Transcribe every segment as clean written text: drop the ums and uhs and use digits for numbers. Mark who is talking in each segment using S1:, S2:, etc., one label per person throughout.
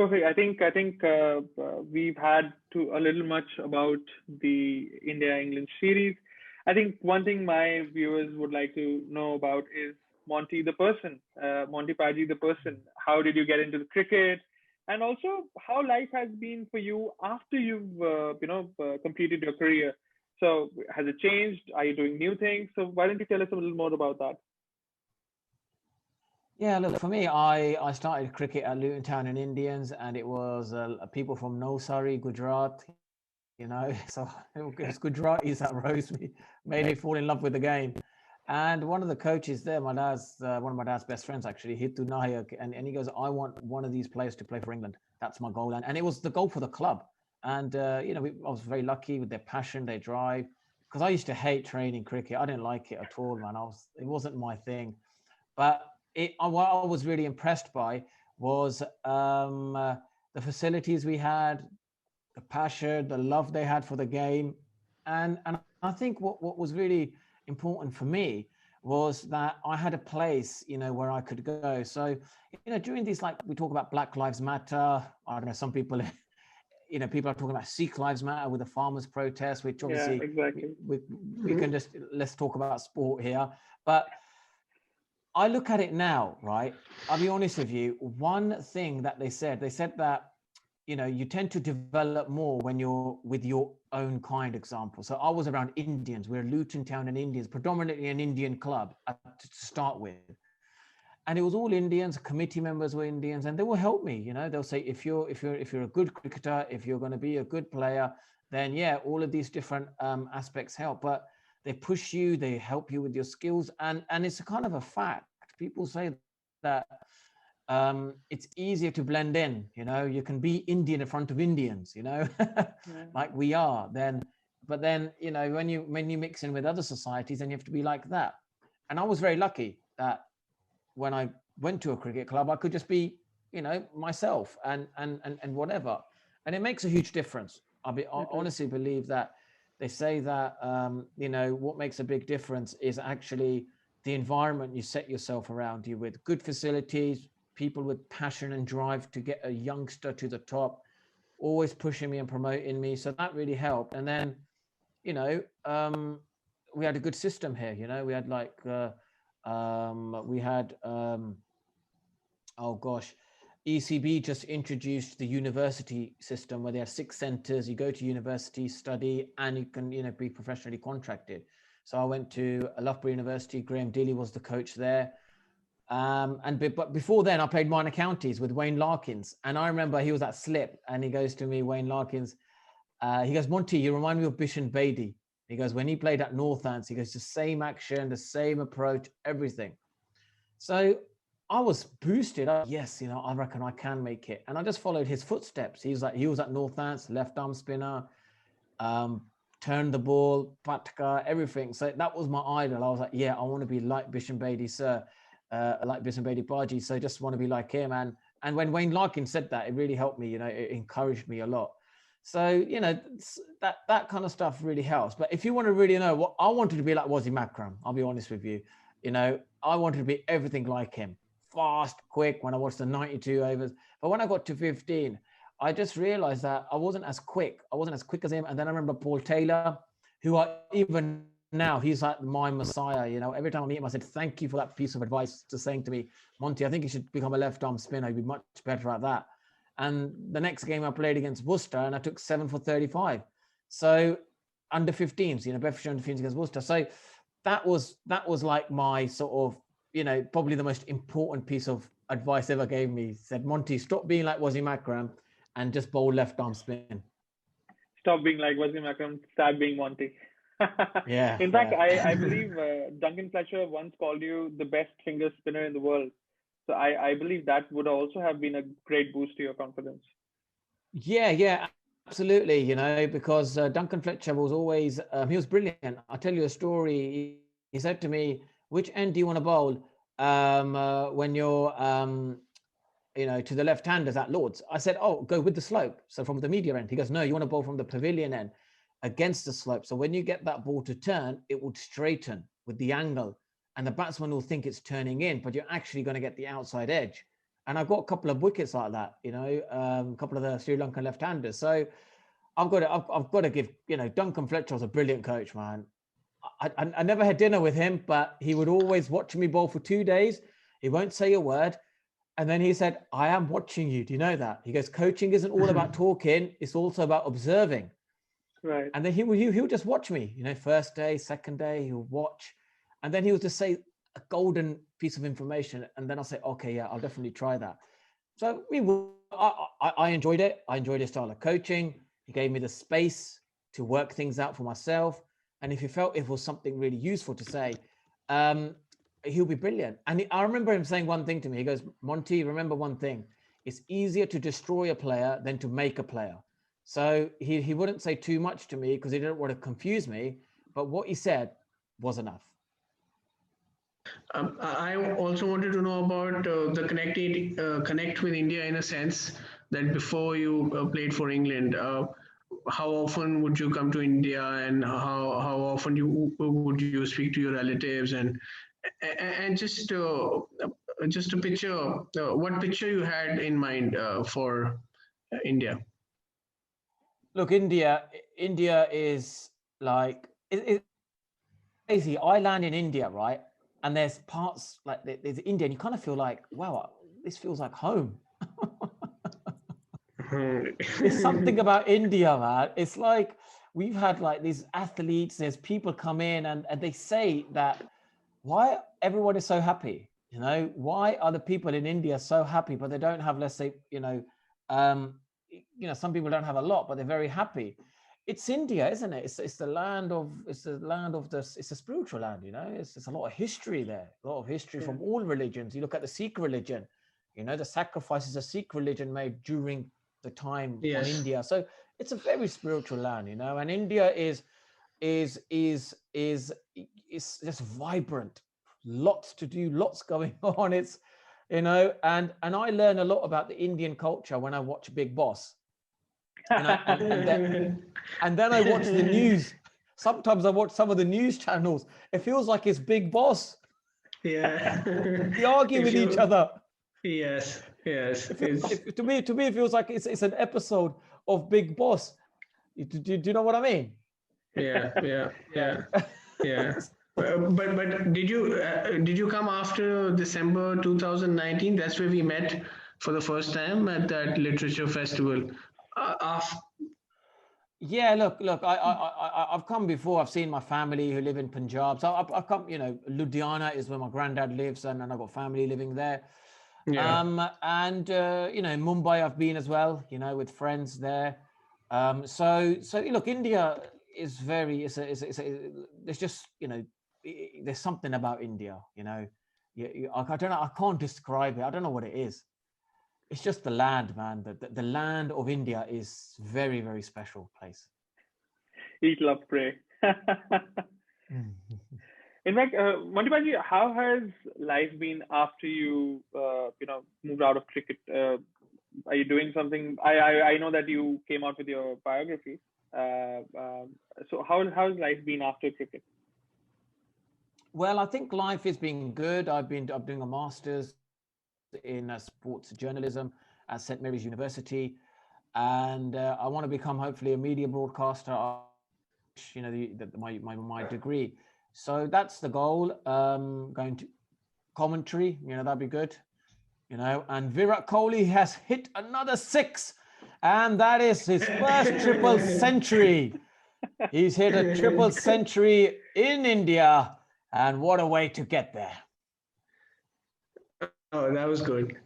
S1: Perfect. I think we've had to a little much about the India England series. I think one thing my viewers would like to know about is Monty the person, Monty Paji the person. How did you get into the cricket, and also how life has been for you after you've completed your career. So has it changed? Are you doing new things? So why don't you tell us a little more about that?
S2: Yeah, look, for me, I started cricket at Luton Town and Indians, and it was people from Navsari, Gujarat, so it was Gujaratis that rose me, made me fall in love with the game. And one of the coaches there, one of my dad's best friends actually, Hitu Nayak, and he goes, I want one of these players to play for England. That's my goal. And it was the goal for the club. And, I was very lucky with their passion, their drive, because I used to hate training cricket. I didn't like it at all, man. It wasn't my thing. But what I was really impressed by was the facilities we had, the passion, the love they had for the game. And I think what was really important for me was that I had a place, where I could go. So, during these, like we talk about Black Lives Matter, I don't know, some people, people are talking about Sikh Lives Matter with the farmers' protest, which
S1: Yeah,
S2: obviously
S1: exactly.
S2: we can let's talk about sport here. But I look at it now, right? I'll be honest with you. One thing that they said that, you tend to develop more when you're with your own kind example. So I was around Indians. We're Luton Town and Indians, predominantly an Indian club to start with. And it was all Indians, committee members were Indians, and they will help me, they'll say, if you're a good cricketer, if you're going to be a good player, then yeah, all of these different aspects help. But they push you, they help you with your skills. And it's a kind of a fact. People say that it's easier to blend in, you can be Indian in front of Indians,
S1: Yeah.
S2: like we are then. But then, when you mix in with other societies, then you have to be like that. And I was very lucky that when I went to a cricket club, I could just be, myself and whatever. And it makes a huge difference. I
S1: It is.
S2: honestly believe that they say that, what makes a big difference is actually the environment you set yourself around you with good facilities, people with passion and drive to get a youngster to the top, always pushing me and promoting me. So that really helped. And then, you know, um, we had a good system here. We had we had oh gosh, ECB just introduced the university system where they have 6 centers. You go to university, study, and you can, be professionally contracted. So I went to Loughborough University. Graham Dilly was the coach there. But before then, I played minor counties with Wayne Larkins. And I remember he was at Slip, and he goes to me, Wayne Larkins, he goes, Monty, you remind me of Bishan Bedi. He goes, when he played at Northants, he goes, the same action, the same approach, everything. So I was boosted. Yes, I reckon I can make it. And I just followed his footsteps. He was at Northants, left arm spinner, um, turned the ball, patka, everything. So that was my idol. I was like, yeah, I want to be like Bishan Bedi, sir, like Bishan Bedi Baji. So I just want to be like him. And when Wayne Larkin said that, it really helped me. It encouraged me a lot. So, that kind of stuff really helps. But if you want to really know what I wanted to be like Wasim Akram, I'll be honest with you. I wanted to be everything like him. Fast, quick when I watched the 92 overs. But when I got to 15, I just realized that I wasn't as quick. I wasn't as quick as him. And then I remember Paul Taylor, who even now, he's like my messiah. Every time I meet him, I said, thank you for that piece of advice, just saying to me, Monty, I think you should become a left arm spinner. You'd be much better at that. And the next game I played against Worcester, and I took 7 for 35. So under 15s, Bedfordshire under 15s against Worcester. So that was like my sort of, probably the most important piece of advice ever gave me. He said, Monty, stop being like Wasim Akram and just bowl left arm spin.
S1: Stop being like Wasim Akram, start being Monty.
S2: Yeah,
S1: In fact,
S2: yeah.
S1: I believe Duncan Fletcher once called you the best finger spinner in the world. So I believe that would also have been a great boost to your confidence.
S2: Yeah, absolutely. Because Duncan Fletcher was always, he was brilliant. I'll tell you a story. He said to me, which end do you want to bowl when you're, to the left-handers at Lords? I said, oh, go with the slope. So from the media end. He goes, no, you want to bowl from the pavilion end against the slope. So when you get that ball to turn, it would straighten with the angle. And the batsman will think it's turning in, but you're actually going to get the outside edge. and I got a couple of wickets like that, a couple of the Sri Lankan left-handers. So I've got to give, Duncan Fletcher was a brilliant coach, man. I never had dinner with him, but he would always watch me bowl for 2 days. He won't say a word. And then he said, I am watching you. Do you know that? He goes, coaching isn't all about talking. It's also about observing.
S1: Right.
S2: And then he would just watch me, first day, second day, he would watch. And then he would just say a golden piece of information. And then I'll say, okay, yeah, I'll definitely try that. So I enjoyed it. I enjoyed his style of coaching. He gave me the space to work things out for myself. And if he felt it was something really useful to say, he'll be brilliant. And I remember him saying one thing to me. He goes, Monty, remember one thing. It's easier to destroy a player than to make a player. So he wouldn't say too much to me because he didn't want to confuse me. But what he said was enough.
S3: I also wanted to know about the connect with India, in a sense that before you played for England, how often would you come to India, and how often would you speak to your relatives, and just a picture, what picture you had in mind for India?
S2: Look, India is like it's crazy. I land in India, right? And there's parts like there's India, and you kind of feel like, wow, this feels like home. There's something about India, man. It's like we've had like these athletes, there's people come in and they say that why everyone is so happy, why are the people in India so happy, but they don't have, let's say, some people don't have a lot, but they're very happy. It's India, isn't it? It's the land of it's a spiritual land, It's a lot of history there, a lot of history from all religions. You look at the Sikh religion, the sacrifices a Sikh religion made during the time of India. So it's a very spiritual land, and India is just vibrant, lots to do, lots going on. It's and I learn a lot about the Indian culture when I watch Big Boss. And then I watch the news. Sometimes I watch some of the news channels. It feels like it's Big Boss.
S3: Yeah.
S2: They argue with each other.
S3: Yes.
S2: To me, it feels like it's an episode of Big Boss. Do you know what I mean?
S3: Yeah. But did you come after December 2019? That's where we met for the first time at that literature festival.
S2: Yeah, look, I've come before. I've seen my family who live in Punjab. So I've come, Ludhiana is where my granddad lives, and I've got family living there.
S3: Yeah.
S2: Mumbai I've been as well, with friends there. So look, India is there's just, there's something about India, I don't know, I can't describe it. I don't know what it is. It's just the land, man. The land of India is very, very special place.
S1: Eat, love, pray. In fact, Monty Panesar, how has life been after you, moved out of cricket? Are you doing something? I know that you came out with your biography. So how's life been after cricket?
S2: Well, I think life has been good. I'm doing a master's in sports journalism at St. Mary's University, and I want to become hopefully a media broadcaster. My degree. So that's the goal. Going to commentary, that'd be good. And Virat Kohli has hit another 6, and that is his first triple century. He's hit a triple century in India, and what a way to get there.
S3: Oh, that was good.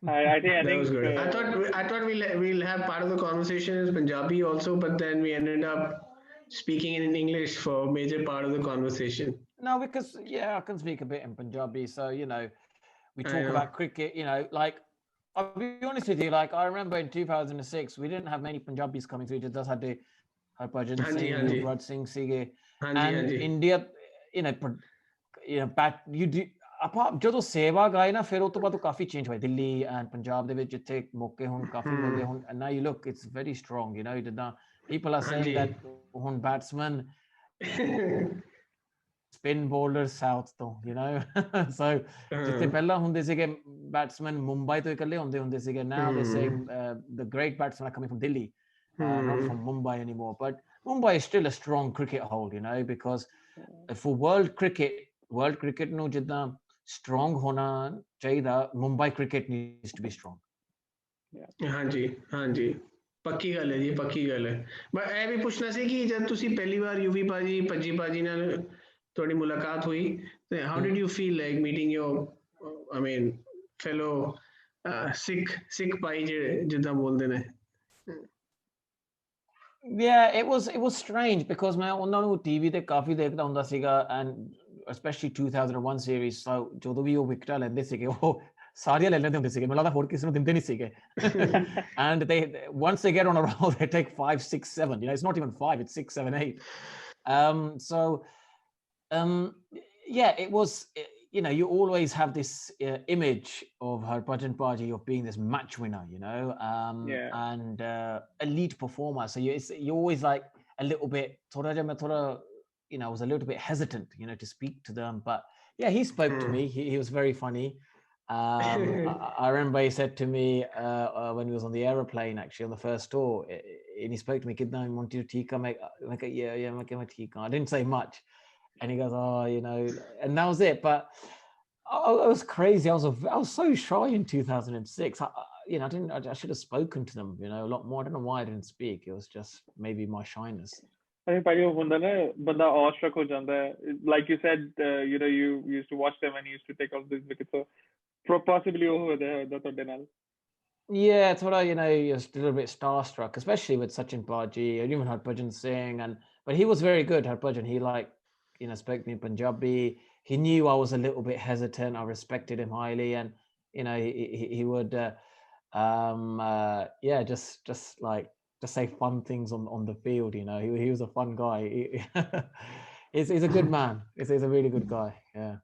S1: I think
S3: that was good. I thought we'll have part of the conversation in Punjabi also, but then we ended up speaking in English for a major part of the conversation.
S2: No, because I can speak a bit in Punjabi, so we talk about cricket. I'll be honest with you. Like I remember in 2006, we didn't have many Punjabis coming through. It just had the Harbhajan Singh, Yuvraj Singh, Singh, and India. You do. ਆਪਾਂ ਜਦੋਂ ਸੇਵਾ ਗਾਏ ਨਾ ਫਿਰ ਉਹ ਤੋਂ ਬਾਅਦ ਕਾਫੀ change ਹੋਇਆ ਦਿੱਲੀ ਐਂਡ ਪੰਜਾਬ ਦੇ ਵਿੱਚ ਜਿੱਥੇ ਮੌਕੇ ਹੁਣ ਕਾਫੀ ਮਿਲਦੇ ਹੁਣ ਨਾ you look it's very strong ਜਿੱਦਾਂ people are saying that ਹੁਣ batsman spin bowlers south ਤੋਂ, you know. So ਜਿੱਥੇ ਪਹਿਲਾਂ ਹੁੰਦੇ ਸੀਗੇ batsmen Mumbai ਤੋਂ ਇਕੱਲੇ ਹੁੰਦੇ ਸੀਗੇ, now they're saying the great batsmen are coming from Delhi, not from Mumbai anymore. But Mumbai is still a strong cricket hold, you know, because for world cricket ਨੂੰ ਜਿੱਦਾਂ strong ਹੋਣਾ ਚਾਹੀਦਾ, Mumbai cricket needs to be strong.
S3: ਹਾਂਜੀ ਪੱਕੀ ਗੱਲ ਹੈ ਜੀ, ਪੱਕੀ ਗੱਲ ਹੈ। ਮੈਂ ਇਹ ਵੀ ਪੁੱਛਣਾ ਸੀ ਕਿ ਜਦ ਤੁਸੀਂ ਪਹਿਲੀ ਵਾਰ ਯੂਵੀ ਭਾਜੀ ਪੱਜੀ ਭਾਜੀ ਨਾਲ ਤੁਹਾਡੀ ਮੁਲਾਕਾਤ ਹੋਈ, ਤੇ how did you feel like meeting your I mean fellow Sikh ਭਾਈ ਜਿੱਦਾਂ ਬੋਲਦੇ ਨੇ?
S2: Yeah, it was strange because ਮੈਂ ਉਹਨਾਂ ਨੂੰ ਟੀਵੀ ਤੇ ਕਾਫੀ ਦੇਖਦਾ ਹੁੰਦਾ ਸੀਗਾ, and especially 2001 series, so ਜਦੋਂ ਵੀ ਉਹ ਵਿਕਟਾਂ ਲੈਂਦੇ ਸੀਗੇ ਉਹ ਸਾਰੀਆਂ ਲੈ ਲੈਂਦੇ ਹੁੰਦੇ ਸੀਗੇ, ਮੈਨੂੰ ਲੱਗਦਾ ਹੋਰ ਕਿਸੇ ਨੂੰ ਦਿੰਦੇ ਨਹੀਂ ਸੀਗੇ। And they once they get on a roll they take 5 6 7, you know, it's not even 5, it's 6 7 8. So yeah, it was, you know, you always have this image of Harbhajan Paji of being this match winner, you know, and elite performer. So you always like a little bit, you know, I was a little bit hesitant, you know, to speak to them. But yeah, he spoke to me. He was very funny. I remember he said to me when he was on the aeroplane, actually on the first tour, and he spoke to me, "Kidna Monty Tika," like yeah, I didn't say much. And he goes, "Oh, you know," and that was it. But it was crazy. I was so shy in 2006. You know, I should have spoken to them, you know, a lot more. I don't know why I didn't speak. It was just maybe my shyness.
S1: I think ਭਾਜੀ ਹੁੰਦਾ ਨਾ, ਬੰਦਾ awestruck ਹੋ ਜਾਂਦਾ ਹੈ. Like you said, you know, you used to watch them and you used to take off these wickets. So possibly ਉਹ ਹੋਦਾ ਤੁਹਾਡੇ ਨਾਲ.
S2: Yeah, it's what you know, you're still a bit starstruck, especially with Sachin Paji and even Harbhajan Singh, but he was very good. Harbhajan, he you know, spoke to me in Punjabi. He knew I was a little bit hesitant. I respected him highly, and you know, he would yeah, just say fun things on the field, you know. He was a fun guy. He's a good man. He's a really good guy. Yeah.